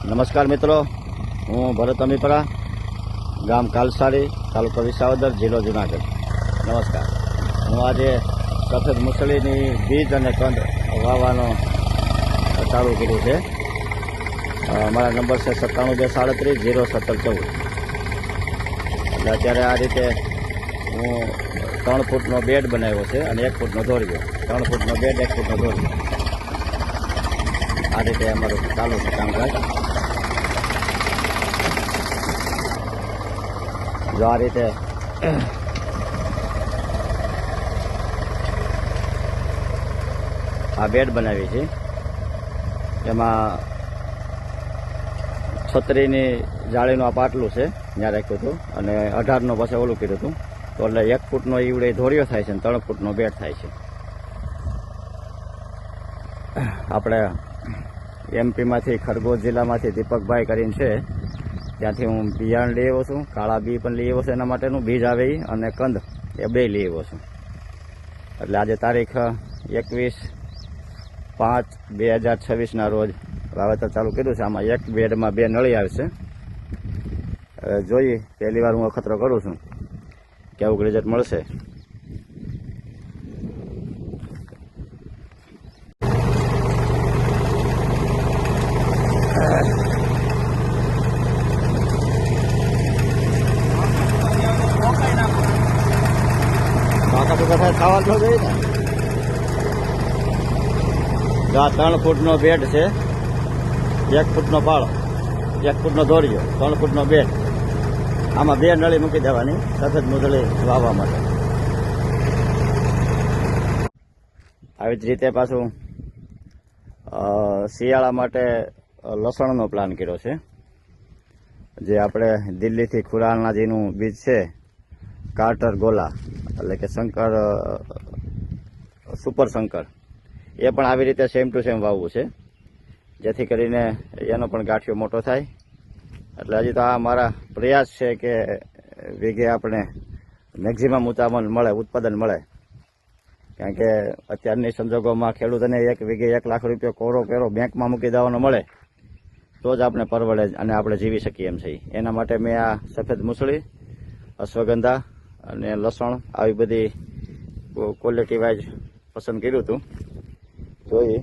નમસ્કાર મિત્રો, હું ભરત અમીપરા, ગામ કાલસારી, તાલુકો વિસાવદર, જિલ્લો જુનાગઢ. નમસ્કાર. હું આજે સફેદ મૂસળીની બીજ અને કંદ વાવવાનો ચાલુ કર્યું છે. મારા નંબર છે 97230714. એટલે અત્યારે આ રીતે હું 3 ફૂટનો બેડ બનાવ્યો છે અને 1 ફૂટનો દોર્યો. 3 ફૂટનો બેડ, 1 ફૂટનો દોર્યો. આ રીતે અમારું ચાલુ છે કામકાજ. જો આ રીતે આ બેડ બનાવી છે. એમાં છત્રીની જાળીનું આ પાટલું છે, ત્યાં રાખ્યું હતું, અને 18નો પાસે ઓલું કર્યું હતું. તો એટલે 1 ફૂટનો ઈવડે ધોર્યો થાય છે અને 3 ફૂટનો બેડ થાય છે. આપણે એમપીમાંથી, ખરગોન જિલ્લામાંથી દીપકભાઈ કરીને છે, ત્યાંથી હું બિયારણ લઈ આવ્યો છું. કાળા બી પણ લઈ આવ્યો છું, એના માટેનું બીજ આવે અને કંદ એ બે લઈ આવ્યો છું. એટલે આજે તારીખ 21/5/2026ના રોજ વાવેતર ચાલુ કર્યું છે. આમાં એક બેડમાં 2 નળી આવશે. જોઈએ, પહેલી વાર હું અખતરો કરું છું, કેવું રિઝલ્ટ મળશે. ખાવા તો જોઈએ ને. આ 3 ફૂટનો બેડ છે, 1 ફૂટનો પાળો, 1 ફૂટનો દોર્યો, 3 ફૂટનો બેડ. આમાં 2 નળી મૂકી દેવાની સફેદ મૂસળી વાવવા માટે. આવી જ રીતે પાછું શિયાળા માટે લસણનો પ્લાન કર્યો છે. જે આપણે દિલ્હીથી ખુરાણાજીનું બીજ છે, કાર્ટર ગોલા, એટલે કે શંકર, સુપર શંકર, એ પણ આવી રીતે સેમ ટુ સેમ વાવવું છે, જેથી કરીને એનો પણ ગાંઠિયો મોટો થાય. એટલે હજી તો આ મારા પ્રયાસ છે કે વીઘે આપણે મેક્ઝિમમ ઉત્પાદન મળે. કારણ કે અત્યારની સંજોગોમાં ખેડૂતોને એક વીઘે 1 લાખ રૂપિયા કોરો કેરો બેંકમાં મૂકી દેવાનો મળે તો જ આપણે પરવડે અને આપણે જીવી શકીએ એમ છે. એના માટે મેં આ સફેદ મૂસળી, અશ્વગંધા અને લસણ આવી બધી ક્વોલિટી વાઇઝ પસંદ કર્યું હતું. જોઈએ